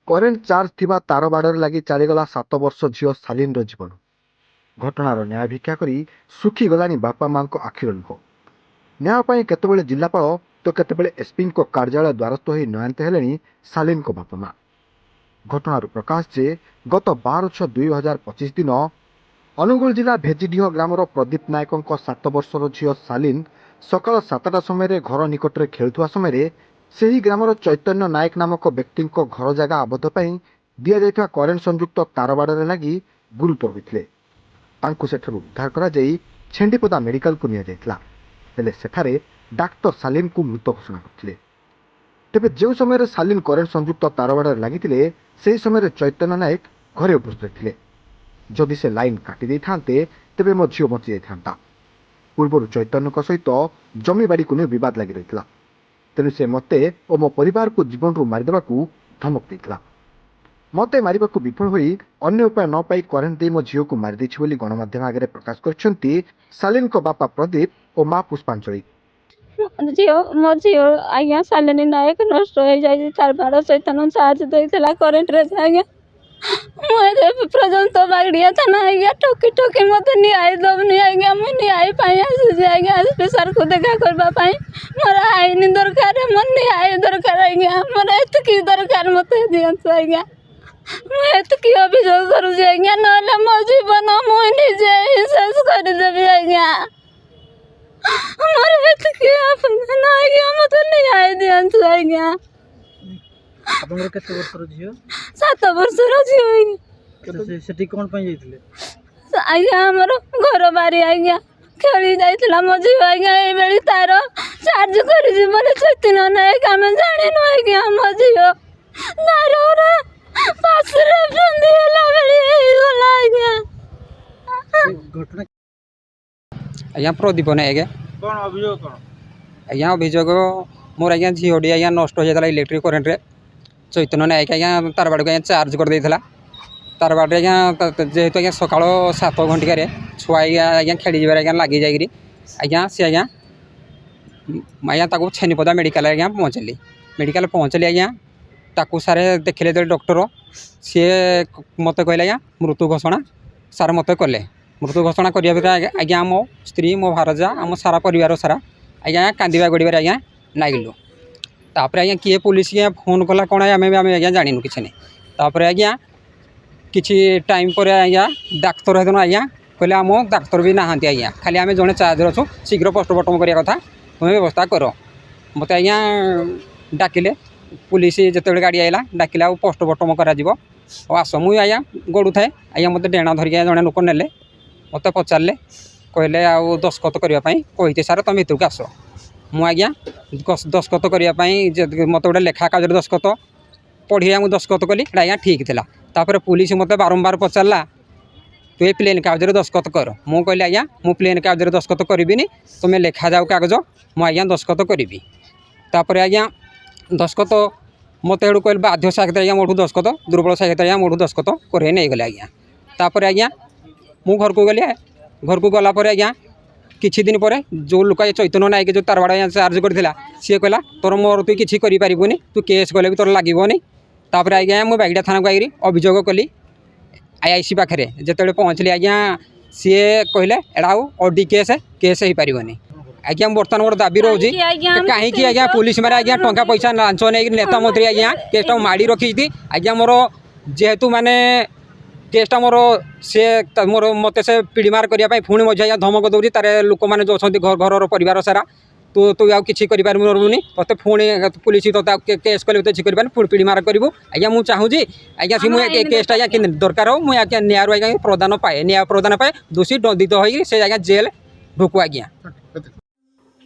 Current charge थिबा तार बाड़र लगी चलीगला 7 वर्ष झील शालीन जीवन। घटनार न्याय भिक्षा करी सुखी गलानी बापा माँ आखिर लुह। न्याय केतबेले जिलापाल तो केतबेले एसपी कार्यालय द्वारस्थ हो नयनत हेले शालीन बापा माँ। घटनार प्रकाश जे गत 12/6/2025 दिन अनुगुल जिला भेजिडीह ग्रामर प्रदीप नायक 7 वर्षर झील शालीन सकाल 7टा समय घर निकटरे खेलुवा समय ସେହି ଗ୍ରାମର ଚୈତନ୍ୟ ନାୟକ ନାମକ ବ୍ୟକ୍ତିଙ୍କ ଘର ଜାଗା ଆବଦ୍ଧ ପାଇଁ ଦିଆଯାଇଥିବା କରେଣ୍ଟ ସଂଯୁକ୍ତ ତାରବାଡ଼ରେ ଲାଗି ଗୁରୁତର ହୋଇଥିଲେ। ତାଙ୍କୁ ସେଠାରୁ ଉଦ୍ଧାର କରାଯାଇ ଛେଣ୍ଡିପଦା ମେଡିକାଲକୁ ନିଆଯାଇଥିଲା। ହେଲେ ସେଠାରେ ଡାକ୍ତର ସାଲିନଙ୍କୁ ମୃତ ଘୋଷଣା କରିଥିଲେ। ତେବେ ଯେଉଁ ସମୟରେ ସାଲିନ କରେଣ୍ଟ ସଂଯୁକ୍ତ ତାରବାଡ଼ରେ ଲାଗିଥିଲେ ସେହି ସମୟରେ ଚୈତନ୍ୟ ନାୟକ ଘରେ ଉପସ୍ଥିତ ଥିଲେ। ଯଦି ସେ ଲାଇନ୍ କାଟି ଦେଇଥାନ୍ତେ ତେବେ ମୋ ଝିଅ ବଞ୍ଚି ଯାଇଥାନ୍ତା। ପୂର୍ବରୁ ଚୈତନ୍ୟଙ୍କ ସହିତ ଜମିବାଡ଼ିକୁ ନେଇ ବିବାଦ ଲାଗି ରହିଥିଲା। तेणु से मते और मो परिवार को जीवन रू मारिदेवाकू धमक देइथिला। मते मारिबाकू विफल होई अन्य उपाय न पाई करेन्ट दे मो झील को मारिदेछि बोली गणमाध्यम आगे प्रकाश करछन्ती शालीन को बापा प्रदीप और माँ पुष्पांजलि। मो झील आज्ञा शालिनी नायक नष्ट हो जाए तार बाड़ चैतन्य चार्ज देइथिला करेन्ट रे आज्ञा मुझे पर्यंत बागड़िया थाना आज्ञा ठोकी ठोकी मत न्याय दबनी आज्ञा मुझे न्याय पाई आसी आज्ञा एसपी सर को देखा करने मोर आईन दरकार मोर न्याय दरकार आज्ञा मोर एतकी दरकार मत दियंतु आज्ञा मुझे अभियोग करुँच आज्ञा ना मो जीवन मुझे शेष करदेवी आज्ञा मोर एतकी आज्ञा मत न्याय दियंतु आज्ञा। 7 वर्षर झील सेठी कौन पाई जाइथिले आज्ञा हमर घर बारी आज्ञा खेली जाइथिला मो झील आज्ञा ए बेली तार चार्ज करि जी बोले चैतन्य नायक हम जानिनु आज्ञा मो झील तार रे पास रे बंदी हला बेली होला आज्ञा घटना आज्ञा प्रदीप नायक कौन अभियोग कौन आज्ञा अभियोग मोर आज्ञा झीडी आज्ञा नष्ट हो जाता इलेक्ट्रिक करेन्ट रे चैतन्य नायक आज्ञा तार बाड़ को आज्ञा चार्ज कर देइथिला। तार बाड़े आज्ञा जेहेतु आज्ञा सकाळ 7 घंटिकार छुआ आज्ञा खेली जबार आज्ञा लगी जाइए आज्ञा सी आज्ञा आज्ञा ताको छेनीपदा मेडिकल आज्ञा पहुँचली मेडिकल पहुँचली आज्ञा ताकू सारे देखले तो डॉक्टर सी मत कहले आज्ञा मृत्यु घोषणा सार मत कले मृत्यु घोषणा करा आज्ञा मो स्त्री मो भारजा आम सारा परिवार सारा आज्ञा कांदिबा गड़िबार आज्ञा नागिलु। तापर आज्ञा किए पुलिस आज्ञा फोन कला कौन आम आज्ञा जानिनु किसी नहीं। तापर आज्ञा किछि टाइम पर आज्ञा डाक्तर हेतु आज्ञा कहले आम डाक्तर भी नहांती आज्ञा खाली आम जड़े चार्ज अच्छु शीघ्र पोस्टमार्टम करिया कथा तुम्हें व्यवस्था कर मत आज्ञा डाकिले पुलिस जिते गाड़ी आइला डाकिले आ पोस्टमार्टम करा आस मुझे आज्ञा गड़ू थाए आज्ञा मत डेणा धरिक जड़े लोक नेले मत पचारे कहले आउ दस्खत करने कही सार तुम भितर को आस मु आज्ञा दस्खत करने मत गोटे लेखा कागज दस्खत पढ़ी मुझे दस्खत कली आज्ञा ठीक था। तापर पुलिस मत बारंबार पचारा तु ये प्लेन कागज दस्खत कर मु कहली आज्ञा मु प्लेन कागज दस्खत करी तुम्हें लेखा जाओ कागज मु आज्ञा दस्खत करी। तापर आज्ञा दस्खत मत एडू कहले बाध्य साक्षात आज्ञा मोठू दस्खत दुर्बल साक्षात आज्ञा मोठू दस्खत कर नहीं गले आज्ञा। तापर आज्ञा मु घर को गली घर को गलापर आज्ञा किछि दिन पर जो लोक चैतन्य नायक जो तार बाड़ चार्ज करथिला सी कहला तोर मोर तु किछि करि पारिबुनी तु केस कले भी तोर लागिबोनी। तापर आज्ञा मु बागड़ा थाना को आइरी अभियोग कली आईआईसी पाखे जिते पहुँचली आज्ञा सी कहले एड़ा ऑडी केस हो पारिबनी आज्ञा बर्तमान मोर दाबी रोची कहीं आज्ञा पुलिस मारे आज्ञा टंका पैसा लांच नहीं नेता मंत्री आज्ञा केसटा माड़ी रखी आज्ञा मोर जेहेतु माने केसटा मोर से मोर मत से पीड़ीमार करने पुणी मझे आज्ञा धमक दौर तार लोक मैंने जो अच्छा घर परिवार सारा तू तू आउ कि पारूनी ते पुणी पुलिस ते केस कले तो कर पुणी पीड़ीमार करूँ आज्ञा मुझे चाहूँगी आज्ञा सी मुझे केसटा आज्ञा दरकार हो मुझे आज्ञा न्याय आज्ञा प्रदान पाए दोषी दंडित हो आज्ञा जेल ढुकू आज्ञा।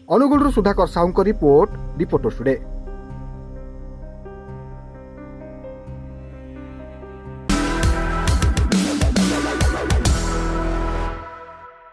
Angul Sudhakar Sahu report reporter today.